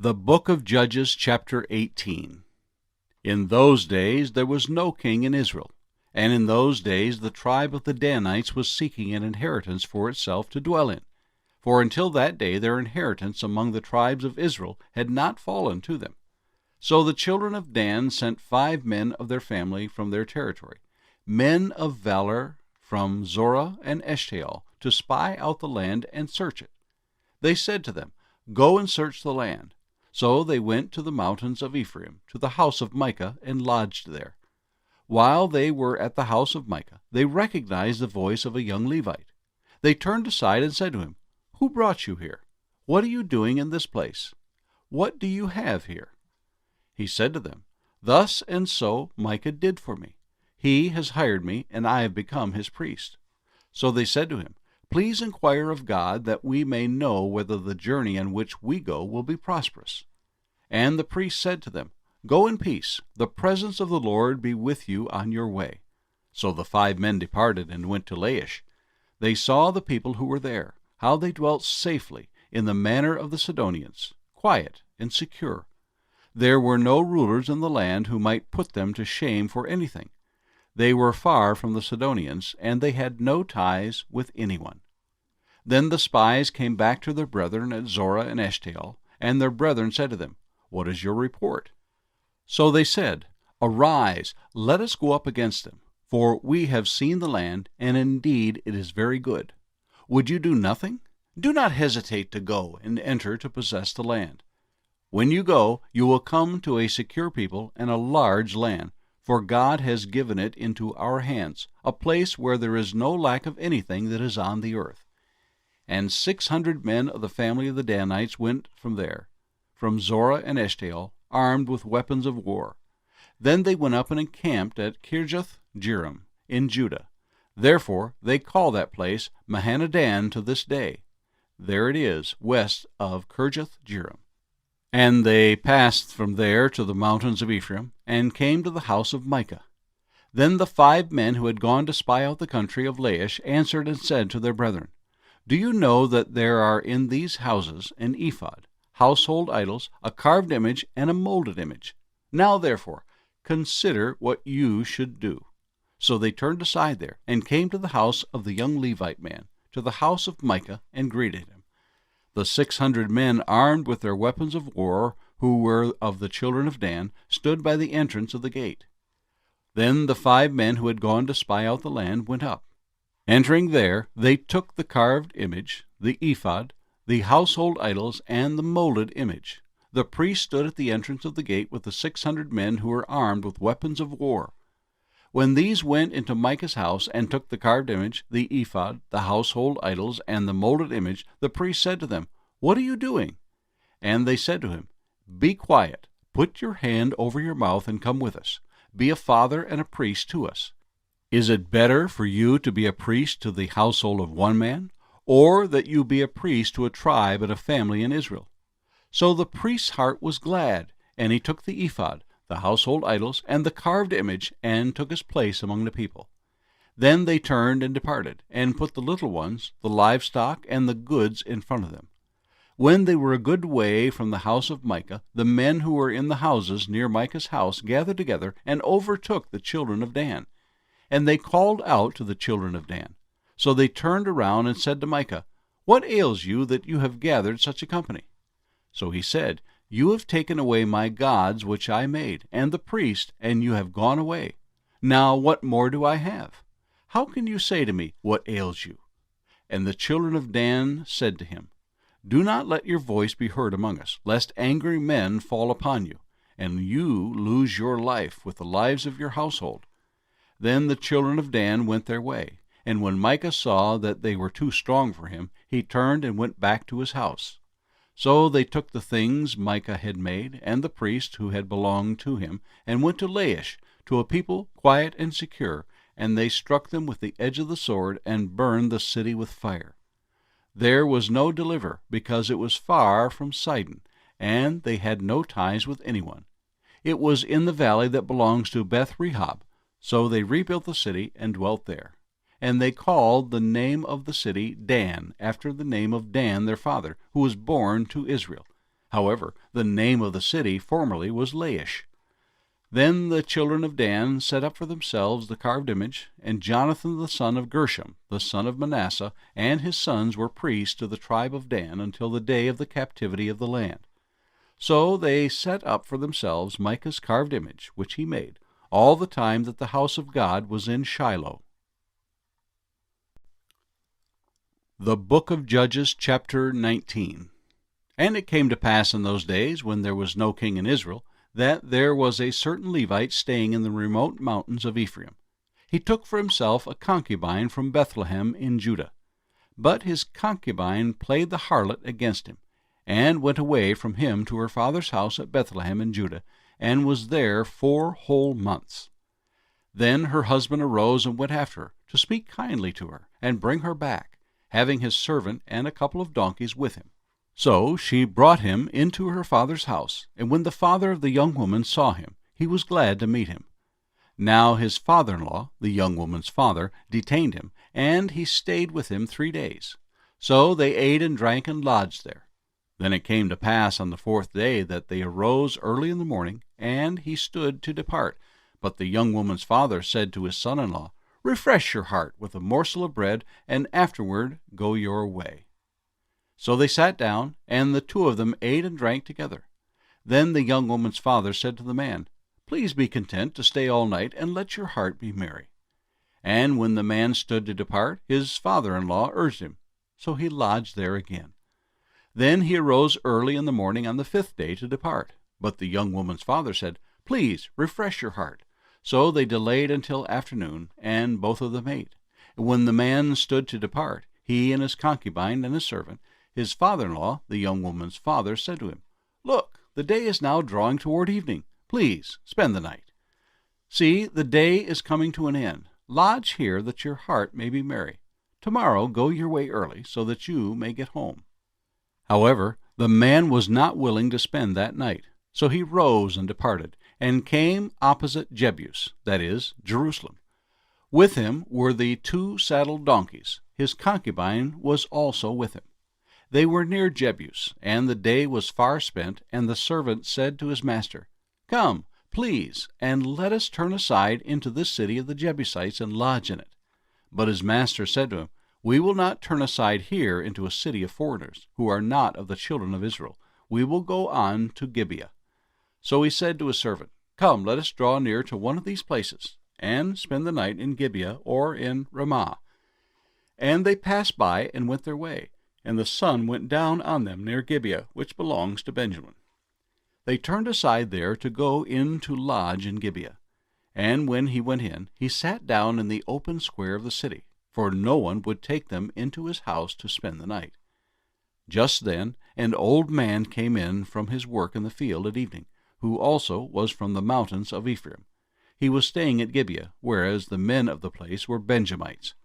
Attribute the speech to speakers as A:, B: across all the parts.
A: The book of Judges, chapter 18. In those days there was no king in Israel, and in those days the tribe of the Danites was seeking an inheritance for itself to dwell in. For until that day their inheritance among the tribes of Israel had not fallen to them. So the children of Dan sent 5 men of their family from their territory, men of valor from Zorah and Eshtaol, to spy out the land and search it. They said to them, "Go and search the land." So they went to the mountains of Ephraim, to the house of Micah, and lodged there. While they were at the house of Micah, they recognized the voice of a young Levite. They turned aside and said to him, "Who brought you here? What are you doing in this place? What do you have here?" He said to them, "Thus and so Micah did for me. He has hired me, and I have become his priest." So they said to him, "Please inquire of God, that we may know whether the journey on which we go will be prosperous." And the priest said to them, "Go in peace. The presence of the Lord be with you on your way." So the 5 men departed and went to Laish. They saw the people who were there, how they dwelt safely, in the manner of the Sidonians, quiet and secure. There were no rulers in the land who might put them to shame for anything. They were far from the Sidonians, and they had no ties with anyone. Then the spies came back to their brethren at Zorah and Eshtaol, and their brethren said to them, "What is your report?" So they said, "Arise, let us go up against them, for we have seen the land, and indeed it is very good. Would you do nothing? Do not hesitate to go and enter to possess the land. When you go, you will come to a secure people and a large land, for God has given it into our hands, a place where there is no lack of anything that is on the earth." And 600 men of the family of the Danites went from there, from Zorah and Eshtaol, armed with weapons of war. Then they went up and encamped at Kirjath-jearim in Judah. Therefore they call that place Mahanadan to this day. There it is, west of Kirjath-jearim. And they passed from there to the mountains of Ephraim, and came to the house of Micah. Then the 5 men who had gone to spy out the country of Laish answered and said to their brethren, "Do you know that there are in these houses an ephod, household idols, a carved image, and a molded image? Now therefore consider what you should do." So they turned aside there, and came to the house of the young Levite man, to the house of Micah, and greeted him. The 600 men, armed with their weapons of war, who were of the children of Dan, stood by the entrance of the gate. Then the 5 men who had gone to spy out the land went up. Entering there, they took the carved image, the ephod, the household idols, and the molded image. The priest stood at the entrance of the gate with the 600 men who were armed with weapons of war. When these went into Micah's house and took the carved image, the ephod, the household idols, and the molded image, the priest said to them, "What are you doing?" And they said to him, "Be quiet, put your hand over your mouth, and come with us. Be a father and a priest to us. Is it better for you to be a priest to the household of one man, or that you be a priest to a tribe and a family in Israel?" So the priest's heart was glad, and he took the ephod, the household idols, and the carved image, and took his place among the people. Then they turned and departed, and put the little ones, the livestock, and the goods in front of them. When they were a good way from the house of Micah, the men who were in the houses near Micah's house gathered together and overtook the children of Dan. And they called out to the children of Dan. So they turned around and said to Micah, "What ails you that you have gathered such a company?" So he said, "You have taken away my gods which I made, and the priest, and you have gone away. Now what more do I have? How can you say to me, 'What ails you?'" And the children of Dan said to him, "Do not let your voice be heard among us, lest angry men fall upon you, and you lose your life with the lives of your household." Then the children of Dan went their way, and when Micah saw that they were too strong for him, he turned and went back to his house. So they took the things Micah had made, and the priest who had belonged to him, and went to Laish, to a people quiet and secure, and they struck them with the edge of the sword, and burned the city with fire. There was no deliverer, because it was far from Sidon, and they had no ties with anyone. It was in the valley that belongs to Beth-rehob. So they rebuilt the city and dwelt there. And they called the name of the city Dan, after the name of Dan their father, who was born to Israel. However, the name of the city formerly was Laish. Then the children of Dan set up for themselves the carved image, and Jonathan the son of Gershom, the son of Manasseh, and his sons were priests to the tribe of Dan until the day of the captivity of the land. So they set up for themselves Micah's carved image, which he made, all the time that the house of God was in Shiloh. The Book of Judges, chapter 19. And it came to pass in those days, when there was no king in Israel, that there was a certain Levite staying in the remote mountains of Ephraim. He took for himself a concubine from Bethlehem in Judah. But his concubine played the harlot against him, and went away from him to her father's house at Bethlehem in Judah, and was there 4 whole months. Then her husband arose and went after her, to speak kindly to her, and bring her back, having his servant and a couple of donkeys with him. So she brought him into her father's house, and when the father of the young woman saw him, he was glad to meet him. Now his father-in-law, the young woman's father, detained him, and he stayed with him 3 days. So they ate and drank and lodged there. Then it came to pass on the 4th day that they arose early in the morning, and he stood to depart. But the young woman's father said to his son-in-law, "Refresh your heart with a morsel of bread, and afterward go your way." So they sat down, and the 2 of them ate and drank together. Then the young woman's father said to the man, "Please be content to stay all night, and let your heart be merry." And when the man stood to depart, his father-in-law urged him, so he lodged there again. Then he arose early in the morning on the 5th day to depart. But the young woman's father said, "Please refresh your heart." So they delayed until afternoon, and both of them ate. And when the man stood to depart, he and his concubine and his servant, his father-in-law, the young woman's father, said to him, "Look, the day is now drawing toward evening. Please spend the night. See, the day is coming to an end. Lodge here that your heart may be merry. Tomorrow go your way early, so that you may get home." However, the man was not willing to spend that night. So he rose and departed, and came opposite Jebus, that is, Jerusalem. With him were the 2 saddled donkeys. His concubine was also with him. They were near Jebus, and the day was far spent, and the servant said to his master, "Come, please, and let us turn aside into this city of the Jebusites and lodge in it." But his master said to him, "We will not turn aside here into a city of foreigners, who are not of the children of Israel. We will go on to Gibeah." So he said to his servant, "Come, let us draw near to one of these places, and spend the night in Gibeah or in Ramah." And they passed by and went their way, and the sun went down on them near Gibeah, which belongs to Benjamin. They turned aside there to go in to lodge in Gibeah. And when he went in, he sat down in the open square of the city, for no one would take them into his house to spend the night. Just then an old man came in from his work in the field at evening, who also was from the mountains of Ephraim. He was staying at Gibeah, whereas the men of the place were Benjamites.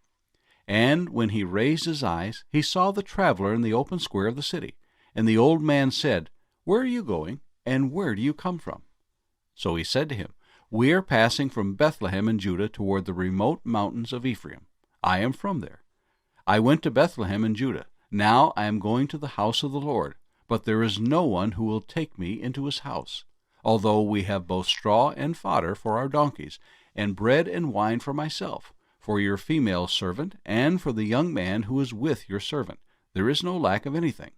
A: And when he raised his eyes, he saw the traveler in the open square of the city. And the old man said, "Where are you going, and where do you come from?" So he said to him, "We are passing from Bethlehem in Judah toward the remote mountains of Ephraim. I am from there. I went to Bethlehem in Judah. Now I am going to the house of the Lord, but there is no one who will take me into his house, although we have both straw and fodder for our donkeys, and bread and wine for myself, for your female servant, and for the young man who is with your servant. There is no lack of anything."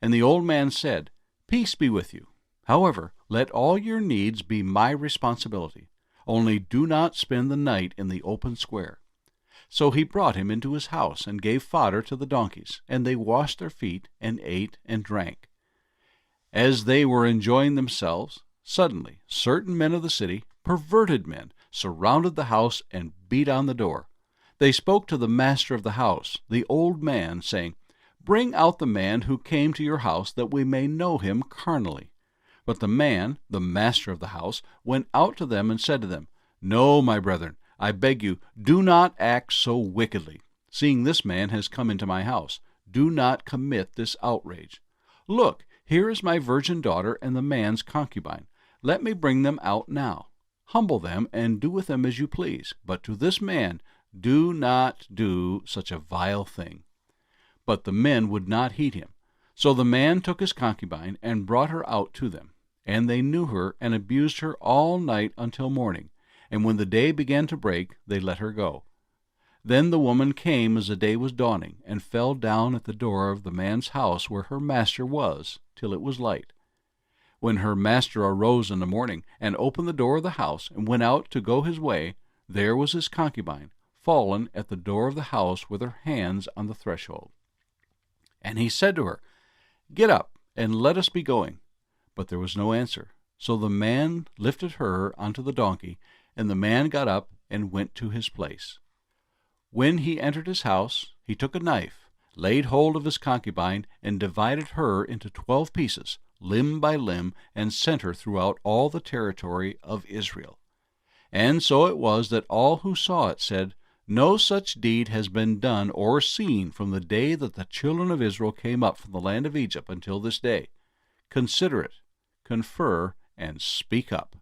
A: And the old man said, "Peace be with you. However, let all your needs be my responsibility. Only do not spend the night in the open square." So he brought him into his house, and gave fodder to the donkeys, and they washed their feet, and ate and drank. As they were enjoying themselves, suddenly certain men of the city, perverted men, surrounded the house and beat on the door. They spoke to the master of the house, the old man, saying, "Bring out the man who came to your house, that we may know him carnally." But the man, the master of the house, went out to them and said to them, "No, my brethren, I beg you, do not act so wickedly. Seeing this man has come into my house, do not commit this outrage. Look, here is my virgin daughter and the man's concubine. Let me bring them out now. Humble them and do with them as you please, but to this man do not do such a vile thing." But the men would not heed him. So the man took his concubine and brought her out to them. And they knew her and abused her all night until morning. And when the day began to break, they let her go. Then the woman came as the day was dawning, and fell down at the door of the man's house where her master was, till it was light. When her master arose in the morning, and opened the door of the house, and went out to go his way, there was his concubine, fallen at the door of the house with her hands on the threshold. And he said to her, Get up, and let us be going. But there was no answer. So the man lifted her onto the donkey, and the man got up and went to his place. When he entered his house, he took a knife, laid hold of his concubine, and divided her into 12 pieces, limb by limb, and sent her throughout all the territory of Israel. And so it was that all who saw it said, No such deed has been done or seen from the day that the children of Israel came up from the land of Egypt until this day. Consider it, confer, and speak up.